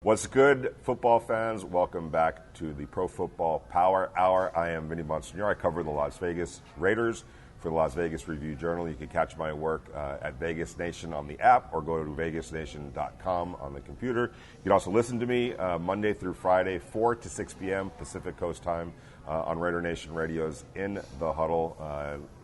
What's good, football fans? Welcome back to the Pro Football Power Hour. I am Vinny Monsignor. I cover the Las Vegas Raiders for the Las Vegas Review-Journal. You can catch my work at Vegas Nation on the app or go to vegasnation.com on the computer. You can also listen to me Monday through Friday, 4 to 6 p.m. Pacific Coast time on Raider Nation Radio's In the Huddle.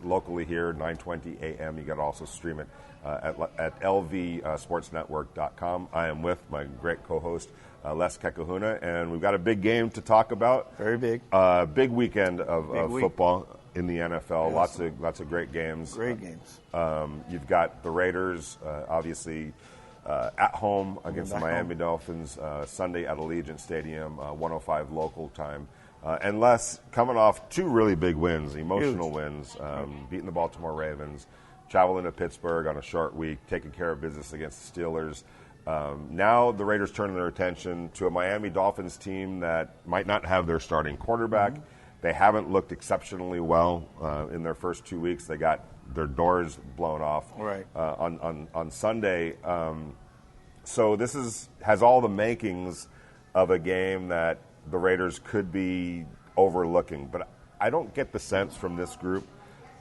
Locally here, 9:20 a.m. You got to also stream it at lvsportsnetwork.com. I am with my great co-host, Les Kekahuna, and we've got a big game to talk about. Very big. Big weekend of football in the NFL. Yes. Lots of great games. Great games. You've got the Raiders, obviously, at home against the Miami Dolphins, Sunday at Allegiant Stadium, 1:05 local time. And Les, coming off two really big wins, emotional wins, beating the Baltimore Ravens, traveling to Pittsburgh on a short week, taking care of business against the Steelers. Now the Raiders turning their attention to a Miami Dolphins team that might not have their starting quarterback. Mm-hmm. They haven't looked exceptionally well in their first 2 weeks. They got their doors blown off on Sunday. So this has all the makings of a game that the Raiders could be overlooking. But I don't get the sense from this group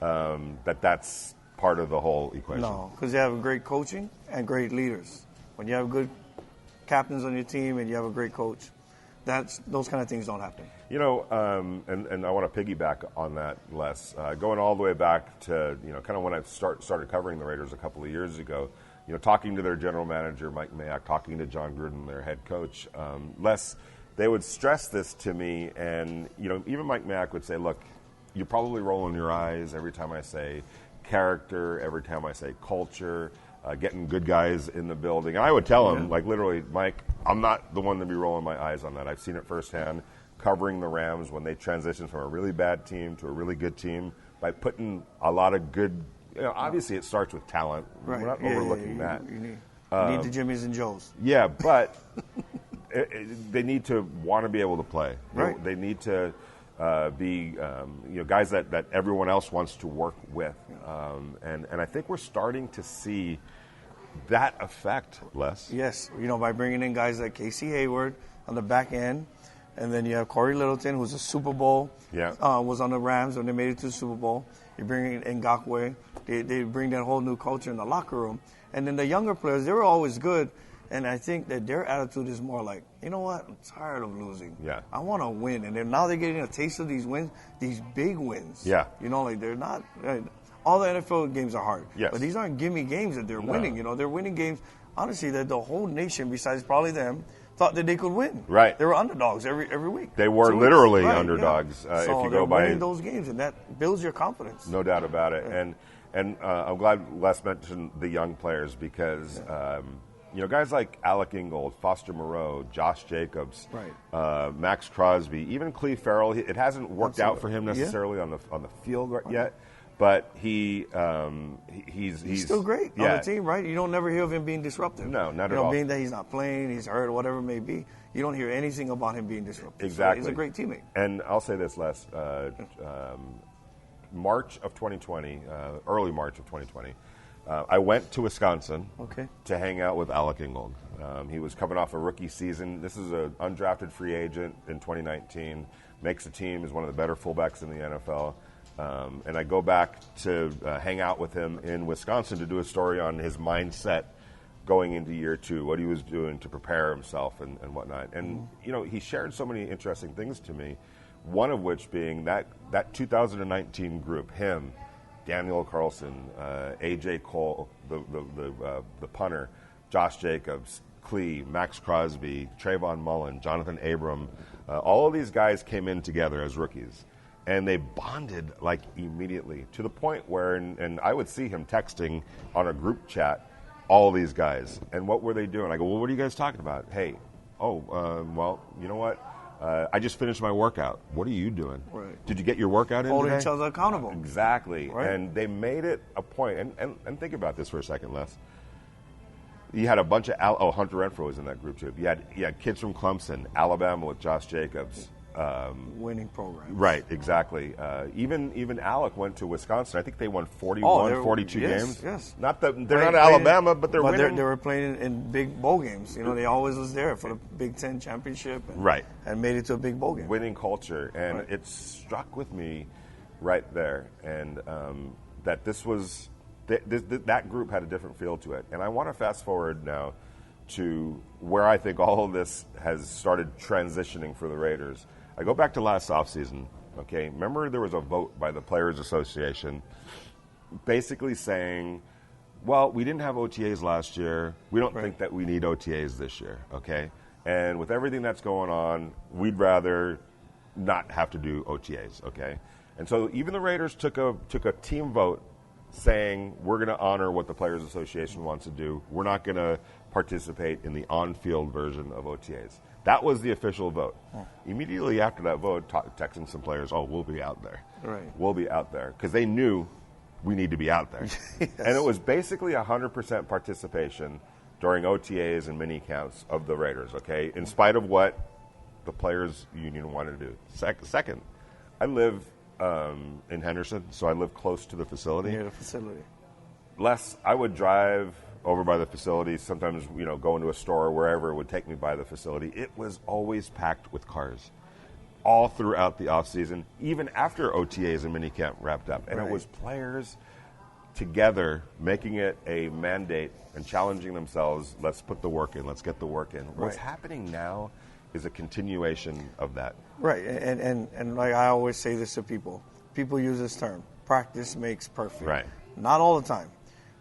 that that's part of the whole equation. No, because you have great coaching and great leaders. When you have good captains on your team and you have a great coach, those kind of things don't happen. You know, and I want to piggyback on that, Les. Going all the way back to, kind of when I started covering the Raiders a couple of years ago, talking to their general manager, Mike Mayock, talking to John Gruden, their head coach, Les, they would stress this to me, and, even Mike Mayock would say, look, you're probably rolling your eyes every time I say character, every time I say culture, getting good guys in the building. And I would tell him, like, literally, Mike, I'm not the one to be rolling my eyes on that. I've seen it firsthand covering the Rams when they transitioned from a really bad team to a really good team by putting a lot of good, obviously it starts with talent. Right. We're not overlooking that. You need the Jimmys and Joes. Yeah, but they need to want to be able to play. Right. They need to be guys that everyone else wants to work with, and I think we're starting to see that effect, Les. Yes, by bringing in guys like Casey Hayward on the back end, and then you have Corey Littleton, who's a Super Bowl, was on the Rams when they made it to the Super Bowl. You bring in Ngakoue, they bring that whole new culture in the locker room, and then the younger players, they were always good. And I think that their attitude is more like, you know what, I'm tired of losing. Yeah. I want to win. And now they're getting a taste of these wins, these big wins. Yeah. They're not, all the NFL games are hard. Yes. But these aren't gimme games that they're winning. They're winning games, honestly, that the whole nation, besides probably them, thought that they could win. Right. They were underdogs every week. They were literally underdogs. Yeah. If so you they're go by winning those games, and that builds your confidence. No doubt about it. Yeah. And I'm glad Les mentioned the young players because guys like Alec Ingold, Foster Moreau, Josh Jacobs, Max Crosby, even Cleve Farrell. It hasn't worked out for him necessarily on the field yet, but he's still great on the team, right? You don't never hear of him being disruptive. No, not at all. Being that he's not playing, he's hurt, whatever it may be, you don't hear anything about him being disruptive. Exactly. So he's a great teammate. And I'll say this, Les. March of 2020, early March of 2020. I went to Wisconsin to hang out with Alec Ingold. He was coming off a rookie season. This is an undrafted free agent in 2019. Makes the team, is one of the better fullbacks in the NFL. And I go back to hang out with him in Wisconsin to do a story on his mindset going into year two, what he was doing to prepare himself and whatnot. And, he shared so many interesting things to me, one of which being that 2019 group, him, Daniel Carlson, A.J. Cole, the punter, Josh Jacobs, Clee, Max Crosby, Trayvon Mullen, Jonathan Abram, all of these guys came in together as rookies. And they bonded like immediately to the point where, and I would see him texting on a group chat, all these guys. And what were they doing? I go, well, what are you guys talking about? Hey, well, you know what? I just finished my workout. What are you doing? Right. Did you get your workout in Holding today? each other accountable. Exactly. Right. And they made it a point. And think about this for a second, Les. You had a bunch of Hunter Renfrow was in that group too. You had kids from Clemson, Alabama with Josh Jacobs, winning program. Right, exactly. Even Alec went to Wisconsin. I think they won 42 games. Yes. Not that they're not Alabama, but they're winning. They were playing in big bowl games. You know, they always was there for the Big Ten championship. And made it to a big bowl game. Winning culture, and it struck with me right there, and that this was that group had a different feel to it. And I want to fast forward now to where I think all of this has started transitioning for the Raiders. I go back to last offseason, okay? Remember there was a vote by the Players Association basically saying, well, we didn't have OTAs last year. We don't think that we need OTAs this year, okay? And with everything that's going on, we'd rather not have to do OTAs, okay? And so even the Raiders took a team vote saying we're going to honor what the Players Association wants to do. We're not going to participate in the on-field version of OTAs. That was the official vote. Immediately after that vote, texting some players, we'll be out there. We'll be out there. Because they knew we need to be out there. Yes. And it was basically 100% participation during OTAs and mini camps of the Raiders, okay, in spite of what the Players Union wanted to do. Second, I live in Henderson, so I live close to the facility. Near the facility. Les, I would drive over by the facility, sometimes, go into a store or wherever it would take me by the facility. It was always packed with cars all throughout the offseason, even after OTAs and minicamp wrapped up. And it was players together making it a mandate and challenging themselves, let's put the work in, let's get the work in. What's happening now is a continuation of that. Right, and like I always say this to people use this term, practice makes perfect. Right. Not all the time.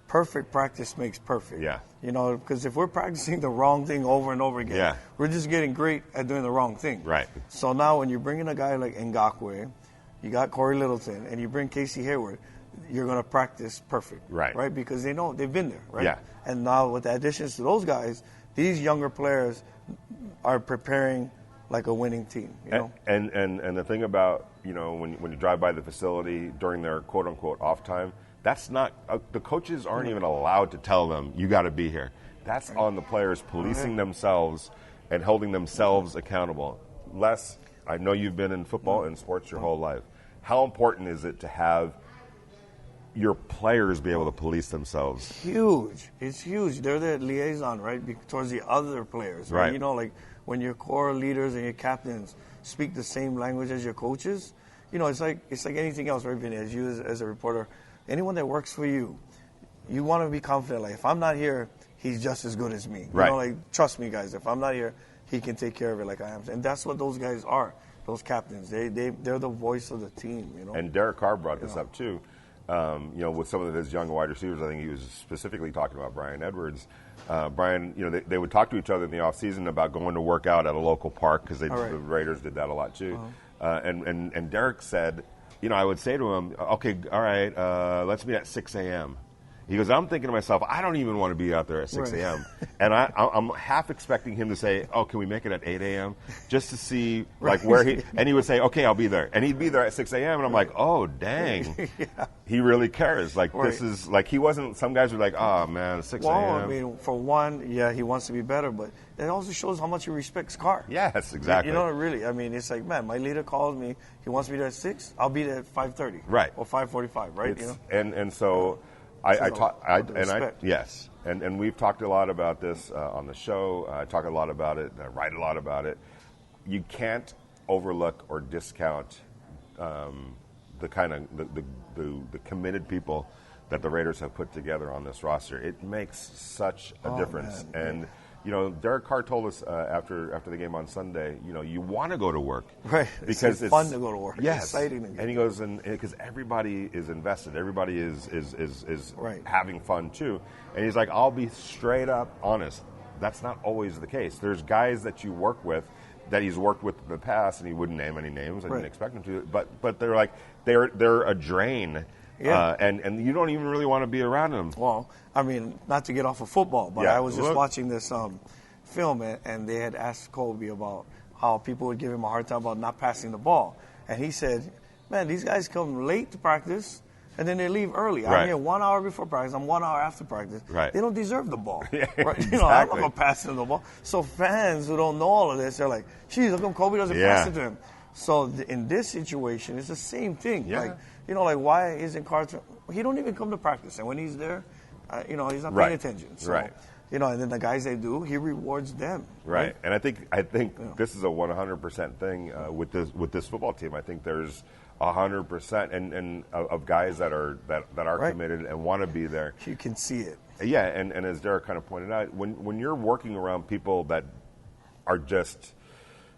Perfect practice makes perfect. Yeah. Because if we're practicing the wrong thing over and over again, we're just getting great at doing the wrong thing. Right. So now when you bring in a guy like Ngakoue, you got Corey Littleton, and you bring Casey Hayward, you're going to practice perfect. Right. Because they know they've been there, right? Yeah. And now with the additions to those guys, these younger players are preparing like a winning team, And the thing about, when you drive by the facility during their quote-unquote off time, that's not the coaches aren't even allowed to tell them you got to be here. That's on the players policing themselves and holding themselves accountable. Les, I know you've been in football and sports your whole life. How important is it to have your players be able to police themselves? Huge. It's huge. They're the liaison, right, towards the other players. Right. Like when your core leaders and your captains speak the same language as your coaches, it's like anything else, right, Vinny? As you as a reporter, anyone that works for you, you want to be confident. Like, if I'm not here, he's just as good as me. Right. Trust me, guys. If I'm not here, he can take care of it like I am. And that's what those guys are, those captains. They're the voice of the team, And Derek Carr brought this up, too. With some of his young wide receivers, I think he was specifically talking about Brian Edwards. Brian, they would talk to each other in the offseason about going to work out at a local park because the Raiders did that a lot, too. And Derek said, I would say to him, okay, all right, let's meet at 6 a.m. He goes, I'm thinking to myself, I don't even want to be out there at 6 a.m. And I'm half expecting him to say, can we make it at 8 a.m. just to see where he, and he would say, okay, I'll be there. And he'd be there at 6 a.m. And I'm like, oh, dang. He really cares. This is, he wasn't, some guys were like, oh, man, 6 a.m. Well, I mean, for one, he wants to be better, but it also shows how much he respects Carr. Yes, exactly. Really, I mean, it's like, man, my leader calls me, he wants me there at 6, I'll be there at 5:30. Right. Or 5:45, right? And so... Yes, and we've talked a lot about this on the show. I talk a lot about it. I write a lot about it. You can't overlook or discount the kind of the committed people that the Raiders have put together on this roster. It makes such a difference. Man. And Derek Carr told us after the game on Sunday, you want to go to work, right? Because it's fun to go to work. Yes, it's exciting. And he goes, because everybody is invested, everybody is having fun too. And he's like, I'll be straight up honest. That's not always the case. There's guys that you work with that he's worked with in the past, and he wouldn't name any names. I didn't expect him to, but they're like they're a drain. Yeah. And you don't even really want to be around them. Well, I mean, not to get off of football, but I was just watching this film, and they had asked Kobe about how people would give him a hard time about not passing the ball. And he said, man, these guys come late to practice, and then they leave early. I'm here 1 hour before practice. I'm 1 hour after practice. Right. They don't deserve the ball. Exactly. I'm not going to pass them the ball. So fans who don't know all of this, they're like, geez, how come Kobe doesn't pass it to him? So in this situation, it's the same thing. Yeah. Like why isn't Carter? He don't even come to practice, and when he's there, he's not paying attention. So, right. And then the guys they do, he rewards them. Right. And I think this is a 100% thing with this football team. I think there's 100% and of guys that are committed and want to be there. You can see it. Yeah, and as Derek kind of pointed out, when you're working around people that are just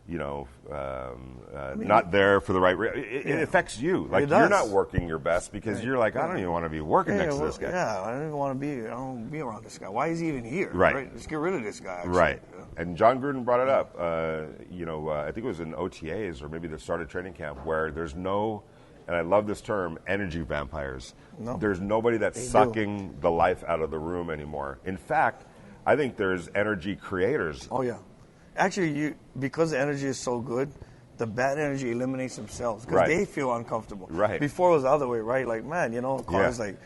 not there for the right reason, it affects you. Like you're not working your best because you're like, I don't even want to be working next to this guy. Yeah, I don't even want to be. I don't be around this guy. Why is he even here? Right. Let's get rid of this guy. Actually. Right. And John Gruden brought it up. I think it was in OTAs or maybe the start of training camp where there's no, and I love this term, energy vampires. No. There's nobody that's sucking the life out of the room anymore. In fact, I think there's energy creators. Oh yeah. Actually, because the energy is so good, the bad energy eliminates themselves because they feel uncomfortable. Right. Before it was the other way, right? Like, man, Carter's like,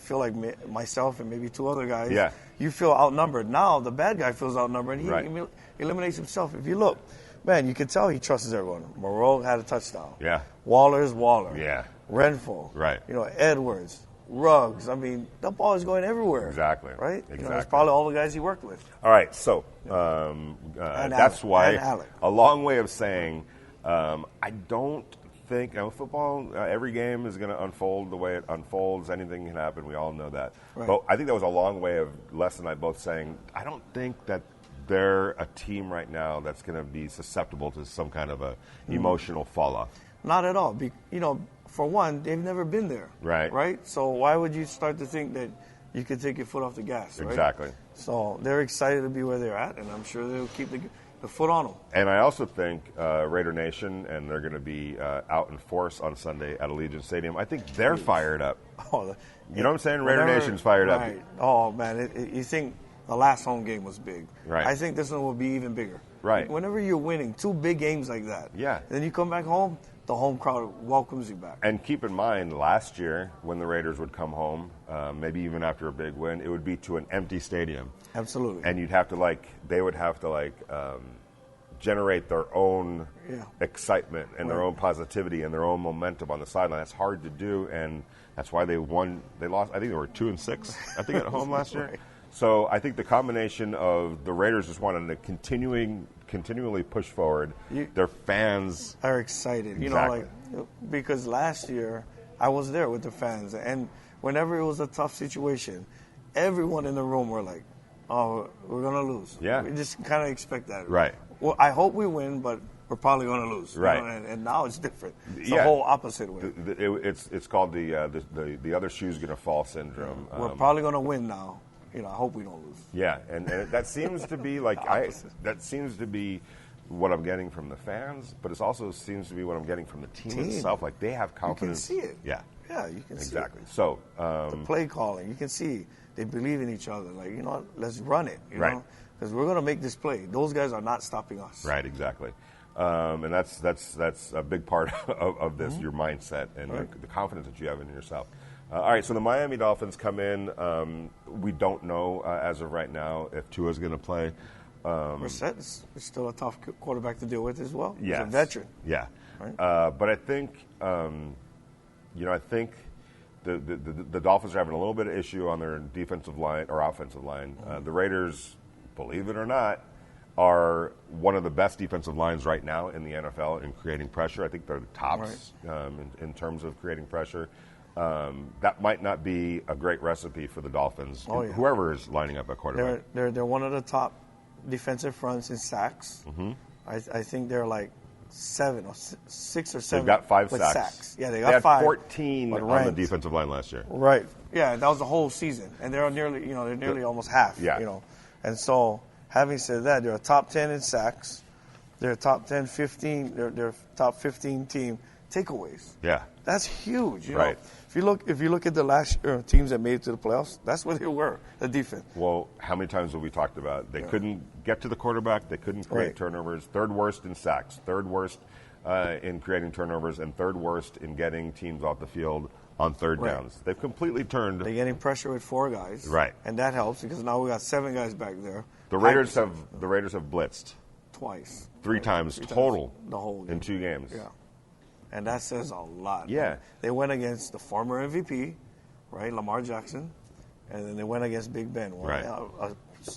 feel like myself and maybe two other guys. Yeah. You feel outnumbered. Now the bad guy feels outnumbered, and he eliminates himself. If you look, man, you can tell he trusts everyone. Moreau had a touchdown. Yeah. Waller's Waller. Yeah. Renfro. Right. Edwards. Ruggs. I mean, the ball is going everywhere. Exactly. Right? Exactly. It's probably all the guys he worked with. All right. So that's why a long way of saying I don't think football, every game is going to unfold the way it unfolds. Anything can happen. We all know that. Right. But I think that was a long way of Les and I both saying I don't think that they're a team right now that's going to be susceptible to some kind of a emotional fall off. Not at all. For one, they've never been there. Right. Right? So why would you start to think that you could take your foot off the gas, right? Exactly. So they're excited to be where they're at, and I'm sure they'll keep the foot on them. And I also think Raider Nation, and they're going to be out in force on Sunday at Allegiant Stadium, I think they're fired up. You know what I'm saying? Raider Nation's fired up. Oh, man. You think the last home game was big. Right. I think this one will be even bigger. Right. Whenever you're winning two big games like that, then you come back home, the home crowd welcomes you back. And keep in mind, last year when the Raiders would come home, maybe even after a big win, it would be to an empty stadium. Absolutely. And they would have to generate their own excitement and their own positivity and their own momentum on the sideline. That's hard to do, and that's why they won. They lost. I think they were 2-6. I think at home last year. So I think the combination of the Raiders just wanted to continually push forward. Their fans are excited, exactly. Because last year I was there with the fans, and whenever it was a tough situation, everyone in the room were like, "Oh, we're gonna lose." Yeah, we just kind of expect that. Right. Well, I hope we win, but we're probably going to lose. Right. And now it's different. It's the whole opposite way. It's called the other shoe's going to fall syndrome. We're probably going to win now. I hope we don't lose. Yeah, and that seems to be that seems to be what I'm getting from the fans, but it also seems to be what I'm getting from the team itself. Like they have confidence. You can see it. Yeah. Yeah, you can see it. Exactly. So the play calling, you can see they believe in each other. Like, let's run it. You right. know? Because we're going to make this play. Those guys are not stopping us. Right, exactly. And that's a big part of this, your mindset and the confidence that you have in yourself. All right, so the Miami Dolphins come in. We don't know as of right now if Tua's going to play. Brissett is still a tough quarterback to deal with as well. Yes. He's a veteran. Yeah. Right? But I think, I think the Dolphins are having a little bit of issue on their defensive line or offensive line. The Raiders, believe it or not, are one of the best defensive lines right now in the NFL in creating pressure. I think they're the tops in terms of creating pressure. That might not be a great recipe for the Dolphins, whoever is lining up at quarterback. They're one of the top defensive fronts in sacks. Mm-hmm. I think they're like 6 or 7. They've got 5 sacks. Yeah, they had 5. 14 on the defensive line last year. Right. Yeah, that was the whole season, and they're nearly almost half. Yeah. And so, having said that, they're a top 10 in sacks. They're a top 10, 15. They're top 15 team takeaways. Yeah. That's huge. You right. know? If you look at the last teams that made it to the playoffs, that's where they were, the defense. Well, how many times have we talked about they couldn't get to the quarterback, they couldn't create turnovers, third worst in sacks, third worst in creating turnovers, and third worst in getting teams off the field on third downs. They've completely turned. They're getting pressure with 4 guys. Right. And that helps because now we got 7 guys back there. The Raiders have blitzed twice. 3 times total the whole game. in 2 games. Yeah. And that says a lot. Yeah. They went against the former MVP, right, Lamar Jackson, and then they went against Big Ben, right.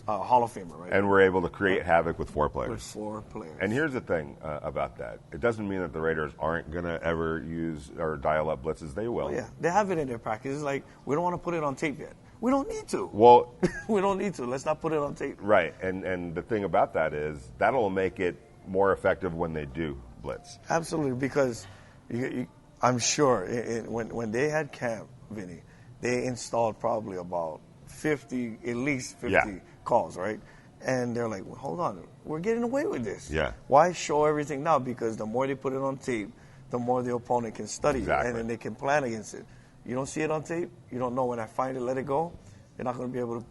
a Hall of Famer, right? And we're able to create havoc with 4 players. With 4 players. And here's the thing about that. It doesn't mean that the Raiders aren't going to ever use or dial up blitzes. They will. Oh, yeah. They have it in their practice. It's like, we don't want to put it on tape yet. We don't need to. Well, we don't need to. Let's not put it on tape. Right. And the thing about that is that'll make it more effective when they do blitz. Absolutely, because I'm sure when they had camp, Vinny, they installed probably about 50, at least 50 calls, right? And they're like, well, hold on, we're getting away with this. Yeah. Why show everything now? Because the more they put it on tape, the more the opponent can study it, and then they can plan against it. You don't see it on tape, you don't know when I find it, let it go, you're not going to be able to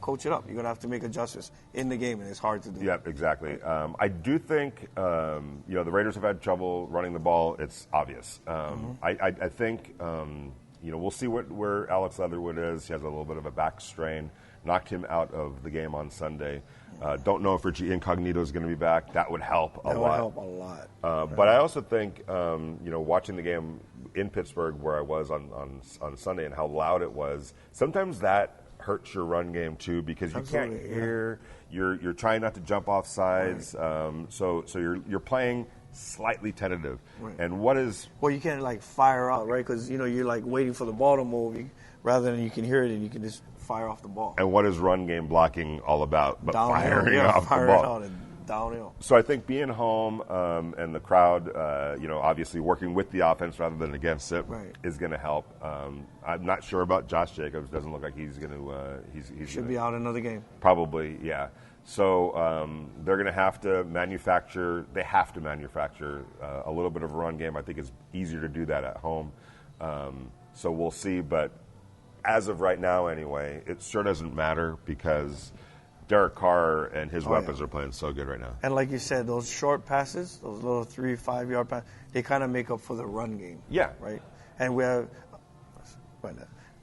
coach it up. You're going to have to make adjustments in the game, and it's hard to do. Yeah, exactly. I do think, the Raiders have had trouble running the ball. It's obvious. I think, we'll see where Alex Leatherwood is. He has a little bit of a back strain. Knocked him out of the game on Sunday. Don't know if Richie Incognito is going to be back. That would help a lot. That would help a lot. But I also think, watching the game in Pittsburgh where I was on Sunday and how loud it was, sometimes that hurts your run game too, because you can't hear. You're trying not to jump off sides, so you're playing slightly tentative. Right. And what is you can't like fire out, right? Because you're like waiting for the ball to move, rather than you can hear it and you can just fire off the ball. And what is run game blocking all about? But downhill, firing off the ball. Out and downhill. So I think being home and the crowd, obviously working with the offense rather than against it is going to help. I'm not sure about Josh Jacobs. Doesn't look like he's going to. He should be out another game. Probably, yeah. So they're going to have to manufacture. They have to manufacture a little bit of a run game. I think it's easier to do that at home. So we'll see. But as of right now, anyway, it sure doesn't matter because Derek Carr and his weapons are playing so good right now. And like you said, those short passes, those little 3-5 yard passes, they kind of make up for the run game. Yeah. Right? And we have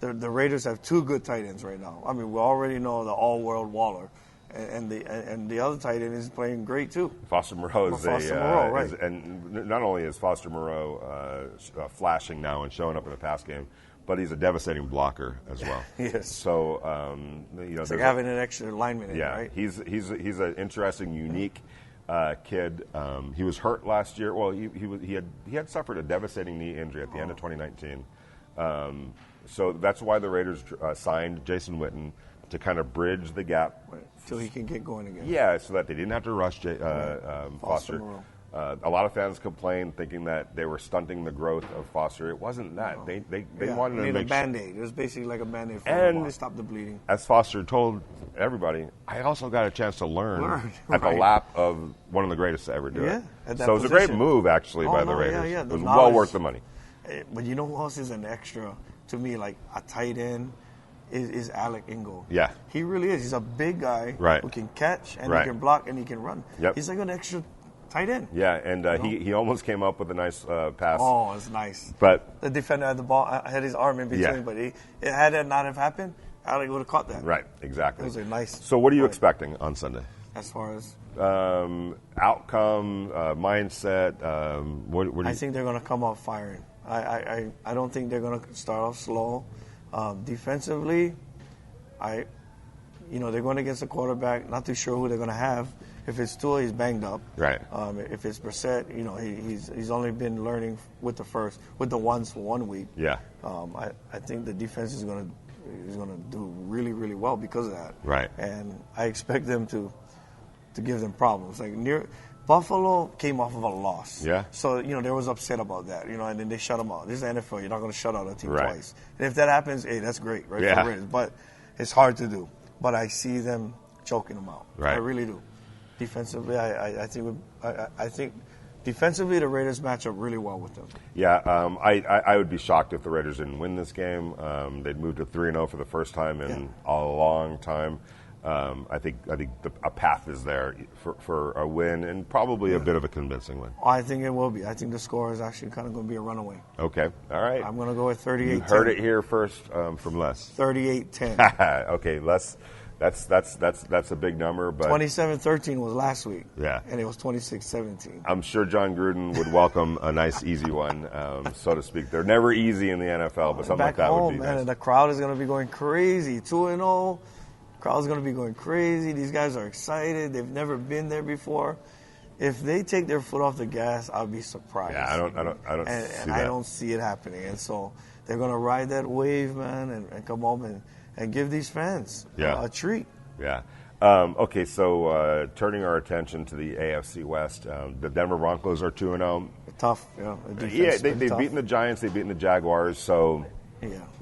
the Raiders have 2 good tight ends right now. I mean, we already know the all-world Waller. And the other tight end is playing great too. Foster Moreau is right. And not only is Foster Moreau flashing now and showing up in the pass game, but he's a devastating blocker as well. Yes. So it's like having an extra lineman in, right? He's an interesting, unique kid. He was hurt last year. Well, he had suffered a devastating knee injury at the end of 2019. So that's why the Raiders signed Jason Witten to kind of bridge the gap. Till he can get going again. Yeah, so that they didn't have to rush Foster. A lot of fans complained, thinking that they were stunting the growth of Foster. It wasn't that. No. They wanted to make a Band-Aid. It was basically like a Band-Aid for and to stop the bleeding. As Foster told everybody, I also got a chance to learn at the lap of one of the greatest to ever do it. So it was a great move, actually, by the Raiders. Yeah. It was well worth the money. But you know who else is an extra, to me, like a tight end? Is Alec Ingold. Yeah. He really is. He's a big guy who can catch and he can block and he can run. Yep. He's like an extra tight end. Yeah, and he almost came up with a nice pass. Oh, it's nice. But the defender had the ball, had his arm in between, but had that not have happened, Alec would have caught that. Right, exactly. It was a nice. So what are you expecting on Sunday? As far as outcome, mindset, what do you... I think they're going to come out firing. I don't think they're going to start off slow. Defensively, they're going against a quarterback. Not too sure who they're going to have. If it's Tua, he's banged up. Right. If it's Brissett, he's only been learning with the ones for 1 week. Yeah. I think the defense is going to do really, really well because of that. Right. And I expect them to give them problems. Buffalo came off of a loss. Yeah. So, they was upset about that, and then they shut them out. This is the NFL. You're not going to shut out a team twice. And if that happens, hey, that's great, right? Yeah. For Raiders. But it's hard to do. But I see them choking them out. Right. I really do. Defensively, I think defensively the Raiders match up really well with them. Yeah, I would be shocked if the Raiders didn't win this game. They'd moved to 3-0 for the first time in a long time. I think a path is there for a win and probably a bit of a convincing win. I think it will be. I think the score is actually kind of going to be a runaway. Okay, all right. I'm going to go with 38-10. You heard it here first from Les. 38-10. Okay, Les That's a big number. But 27-13 was last week. Yeah. And it was 26-17. I'm sure John Gruden would welcome a nice, easy one, so to speak. They're never easy in the NFL, but something like that would be nice. And the crowd is going to be going crazy. 2-0. Crowd's going to be going crazy. These guys are excited. They've never been there before. If they take their foot off the gas, I'll be surprised. Yeah, I don't see that. I don't see it happening. And so they're going to ride that wave, man, and come home and give these fans a treat. Yeah. Okay, so turning our attention to the AFC West, the Denver Broncos are 2-0. Tough, they've beaten the Giants, they've beaten the Jaguars, so...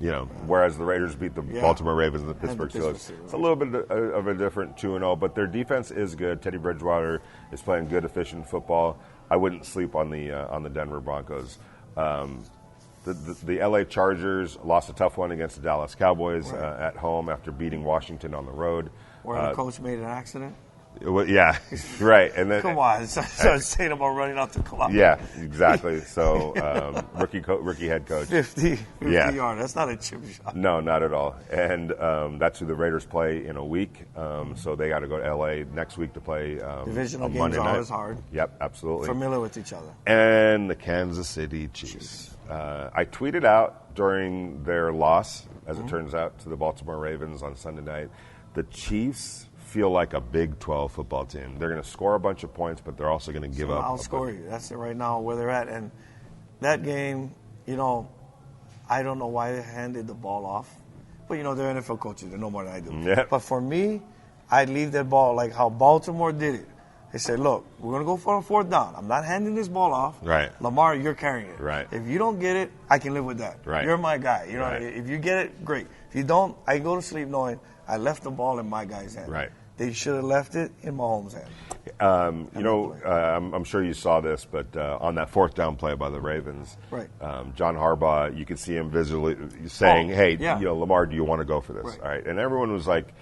Yeah. Whereas the Raiders beat the Baltimore Ravens and the Pittsburgh Steelers. It's a little bit of a different 2-0, but their defense is good. Teddy Bridgewater is playing good, efficient football. I wouldn't sleep on the Denver Broncos. The LA Chargers lost a tough one against the Dallas Cowboys at home after beating Washington on the road. Where the coach made an accident? Yeah, right. And then come on, so saying about running out the clock. Yeah, exactly. So rookie head coach, 50 yard. That's not a chip shot. No, not at all. And that's who the Raiders play in a week. So they got to go to LA next week to play divisional on games Monday are night. always hard. Yep, absolutely. Familiar with each other. And the Kansas City Chiefs. I tweeted out during their loss, as it turns out, to the Baltimore Ravens on Sunday night. The Chiefs feel like a Big 12 football team. They're going to score a bunch of points, but they're also going to give up. I'll score you. That's it right now where they're at. And that game, I don't know why they handed the ball off. But, they're NFL coaches. They know more than I do. Yeah. But for me, I'd leave that ball like how Baltimore did it. They said, look, we're going to go for a fourth down. I'm not handing this ball off. Right. Lamar, you're carrying it. Right. If you don't get it, I can live with that. Right. You're my guy. Right. If you get it, great. If you don't, I go to sleep knowing I left the ball in my guy's hand. Right. They should have left it in Mahomes' hand. I'm sure you saw this, but on that fourth down play by the Ravens, John Harbaugh, you could see him visually saying, Lamar, do you want to go for this? Right. All right. And everyone was like,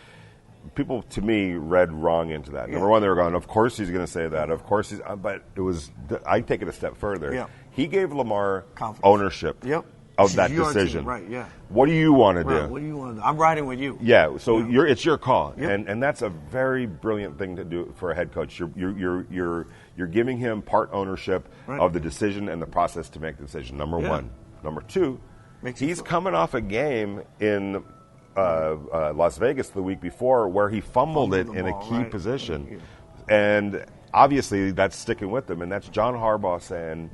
people, to me, read wrong into that. Number one, they were going, of course he's going to say that. Of course he's, but it was, I take it a step further. Yeah. He gave Lamar confidence. Ownership. Yep. Of that decision. Team. Right, yeah. What do you want to do? What do you want to do? I'm riding with you. Yeah, so it's your call. Yep. And that's a very brilliant thing to do for a head coach. You're giving him part ownership of the decision and the process to make the decision, number one. Number two, he's coming off a game in Las Vegas the week before where he fumbled it in a key position. And obviously that's sticking with him, and that's John Harbaugh saying,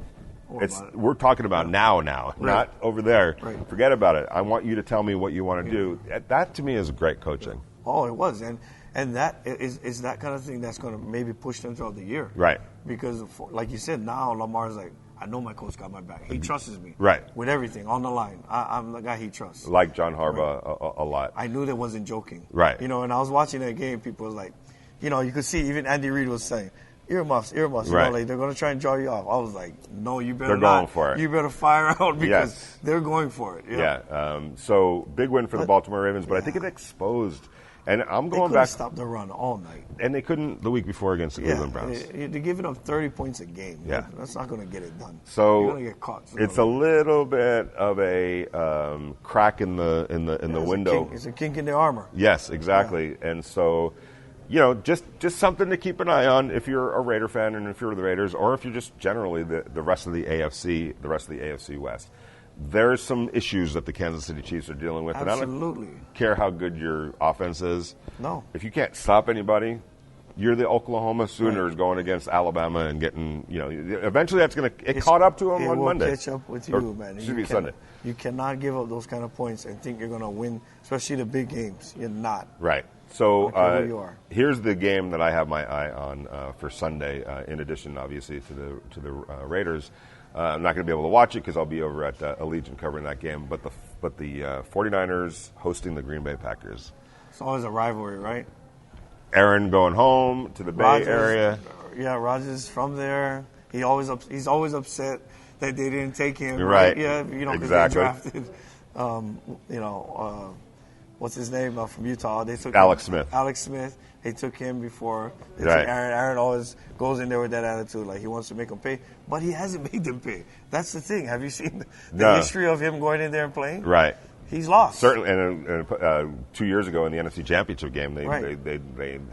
we're talking about now, not over there. Right. Forget about it. I want you to tell me what you want to do. That, to me, is great coaching. Oh, it was. And that is that kind of thing that's going to maybe push them throughout the year. Right. Because, like you said, now Lamar's like, I know my coach got my back. He trusts me. Right. With everything on the line. I'm the guy he trusts. Like John Harbaugh a lot. I knew that wasn't joking. Right. And I was watching that game, people was like, you could see, even Andy Reid was saying, earmuffs. Right. Like they're going to try and draw you off. I was like, no, you better They're not. going for it. You better fire out because they're going for it. Yeah. So big win for the Baltimore Ravens, but I think it exposed. And I'm going back. They couldn't stop the run all night. And they couldn't the week before against the Cleveland Browns. They're giving up 30 points a game. Yeah. That's not going to get it done. So you're going to get caught. It's a little bit of a crack in the window. It's a kink in the armor. Yes, exactly. Yeah. And so, just something to keep an eye on if you're a Raider fan and if you're the Raiders, or if you're just generally the rest of the AFC West. There's some issues that the Kansas City Chiefs are dealing with. Absolutely. And I don't care how good your offense is. No. If you can't stop anybody, you're the Oklahoma Sooners going against Alabama and getting, eventually that's going to get caught up to them on Monday. It will catch up with you, man. Should be Sunday. You cannot give up those kind of points and think you're going to win, especially the big games. You're not. Right. So you are. Here's the game that I have my eye on for Sunday, in addition, obviously, to the Raiders. I'm not going to be able to watch it because I'll be over at Allegiant covering that game. But the 49ers hosting the Green Bay Packers. It's always a rivalry, right? Aaron going home to the Bay Area. Yeah, Rodgers from there. He's always upset that they didn't take him. Right. Yeah, because exactly. they drafted. What's his name from Utah? They took Alex Smith. Alex Smith. They took him before. They right. took Aaron. Aaron always goes in there with that attitude, like he wants to make them pay, but he hasn't made them pay. That's the thing. Have you seen the history of him going in there and playing? Right. He's lost. Certainly, and 2 years ago in the NFC Championship game, they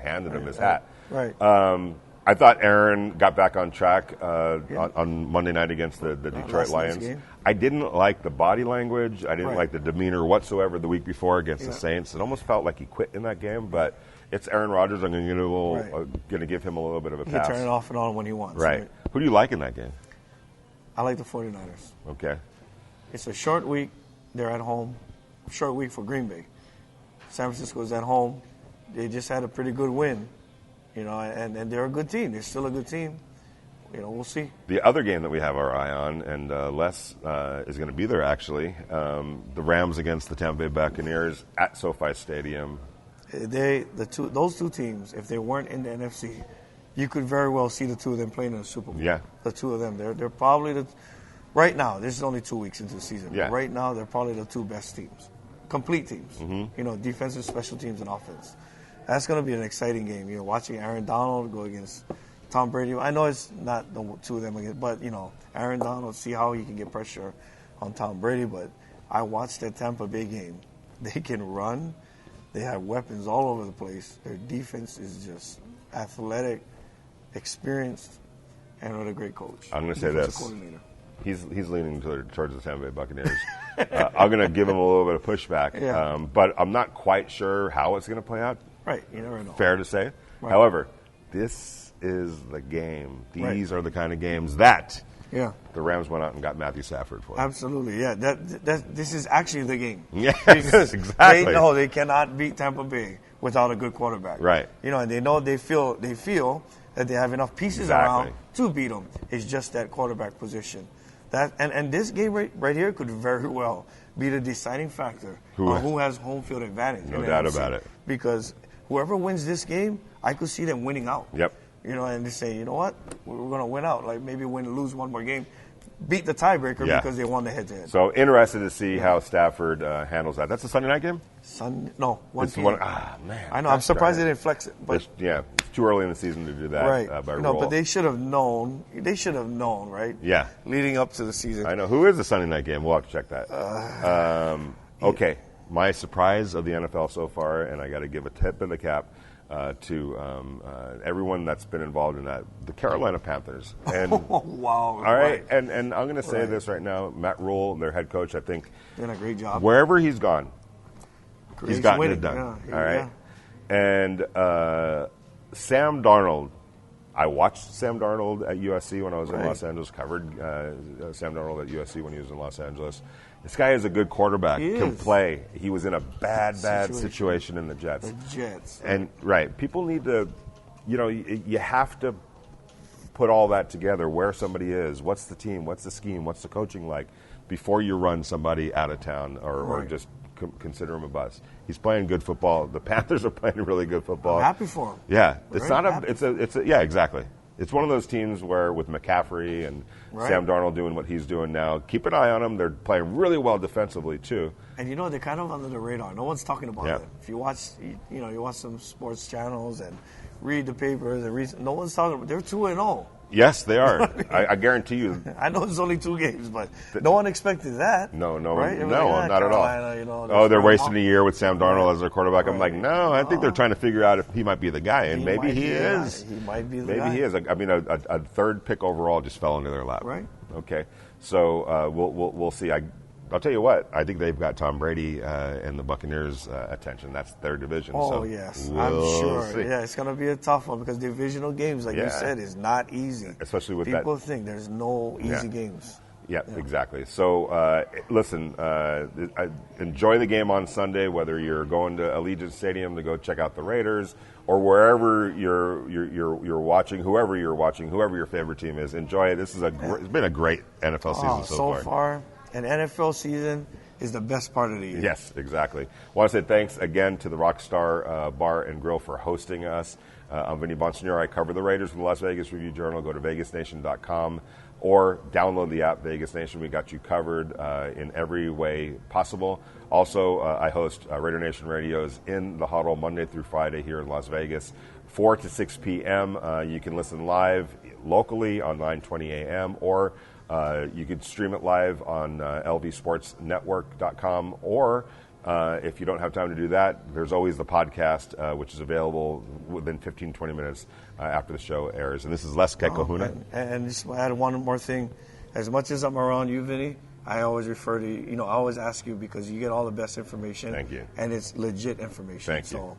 handed him his hat. Right. I thought Aaron got back on track on Monday night against the Detroit Lions. I didn't like the body language. I didn't like the demeanor whatsoever the week before against the Saints. It almost felt like he quit in that game, but it's Aaron Rodgers. I'm going to give him a little bit of a pass. He can turn it off and on when he wants. Right. Who do you like in that game? I like the 49ers. Okay. It's a short week. They're at home. Short week for Green Bay. San Francisco's at home. They just had a pretty good win. And they're a good team. They're still a good team. We'll see. The other game that we have our eye on, and Les is going to be there actually, the Rams against the Tampa Bay Buccaneers at SoFi Stadium. Those two teams, if they weren't in the NFC, you could very well see the two of them playing in the Super Bowl. Yeah. The two of them. They're probably right now, this is only 2 weeks into the season. Yeah. But right now, they're probably the two best teams. Complete teams. Mm-hmm. Defensive, special teams, and offense. That's going to be an exciting game. Watching Aaron Donald go against Tom Brady. I know it's not the two of them against, but Aaron Donald, see how he can get pressure on Tom Brady. But I watched that Tampa Bay game. They can run. They have weapons all over the place. Their defense is just athletic, experienced, and with a great coach. I'm going to say this. He's leaning towards the Tampa Bay Buccaneers. I'm going to give him a little bit of pushback, but I'm not quite sure how it's going to play out. Right, you never know. Fair to say. Right. However, this is the game. These are the kind of games that the Rams went out and got Matthew Stafford for. Absolutely, yeah. This is actually the game. Yes, exactly. They know they cannot beat Tampa Bay without a good quarterback. Right. And they feel that they have enough pieces around to beat them. It's just that quarterback position. And this game right here could very well be the deciding factor on who has home field advantage. No doubt about it. Because whoever wins this game, I could see them winning out. Yep. And they say, you know what, we're going to win out. Like maybe lose one more game, beat the tiebreaker because they won the head-to-head. So interested to see how Stafford handles that. That's a Sunday night game? No, 1 p.m. Man. I know. I'm surprised they didn't flex it. But it's too early in the season to do that. Right. By rule. But they should have known. Right? Yeah. Leading up to the season. I know. Who is the Sunday night game? We'll have to check that. Okay. My surprise of the NFL so far, and I got to give a tip of the cap to everyone that's been involved in that, the Carolina Panthers. And, wow. All right. And I'm going to say this right now. Matt Rule, their head coach, I think. Did a great job. Wherever he's gone, he's gotten it done. Yeah. All right. Yeah. And Sam Darnold, I watched Sam Darnold at USC when I was in Los Angeles, covered Sam Darnold at USC when he was in Los Angeles. This guy is a good quarterback, can play. He was in a bad situation in the Jets. The Jets. And, people need to, you have to put all that together, where somebody is, what's the team, what's the scheme, what's the coaching like, before you run somebody out of town or just consider him a bust. He's playing good football. The Panthers are playing really good football. I'm happy for him. Yeah. Exactly. It's one of those teams where with McCaffrey and Sam Darnold doing what he's doing now, keep an eye on them. They're playing really well defensively too. And they're kind of under the radar. No one's talking about it. If you watch, you watch some sports channels and read the papers and read, no one's talking about. They're 2-0. Yes, they are. I guarantee you. I know it's only 2 games, but no one expected that. No, right? Not at all. They're wasting a year with Sam Darnold as their quarterback. I'm like, I think they're trying to figure out if he might be the guy, and maybe he is. He might be the guy. Maybe he is. I mean, a third pick overall just fell into their lap. Right. Okay. So we'll see. I'll tell you what. I think they've got Tom Brady and the Buccaneers' attention. That's their division. Oh, so yes. I'm sure. See. Yeah, it's going to be a tough one because divisional games, like you said, is not easy. Especially with people think there's no easy games. Yeah, exactly. So, listen, enjoy the game on Sunday, whether you're going to Allegiant Stadium to go check out the Raiders or wherever you're watching, whoever your favorite team is. Enjoy it. This is it's been a great NFL season so far. And NFL season is the best part of the year. Yes, exactly. I want to say thanks again to the Rockstar Bar and Grill for hosting us. I'm Vinny Bonsignore. I cover the Raiders from the Las Vegas Review-Journal. Go to vegasnation.com or download the app Vegas Nation. We got you covered in every way possible. Also, I host Raider Nation Radio's In the Huddle Monday through Friday here in Las Vegas, 4 to 6 p.m. You can listen live locally on 9:20 a.m. or You could stream it live on lvsportsnetwork.com, or if you don't have time to do that, there's always the podcast, which is available within 15, 20 minutes after the show airs. And this is Les Kekahuna. And just add one more thing. As much as I'm around you, Vinny, I always refer to you. I always ask you because you get all the best information. Thank you. And it's legit information. Thank you.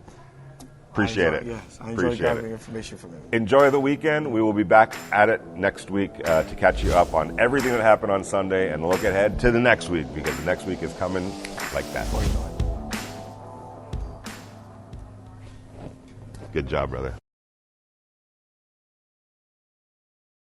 Appreciate it. Yes, I enjoy gathering information from you. Enjoy the weekend. We will be back at it next week to catch you up on everything that happened on Sunday and look ahead to the next week, because the next week is coming like that. Good job, brother.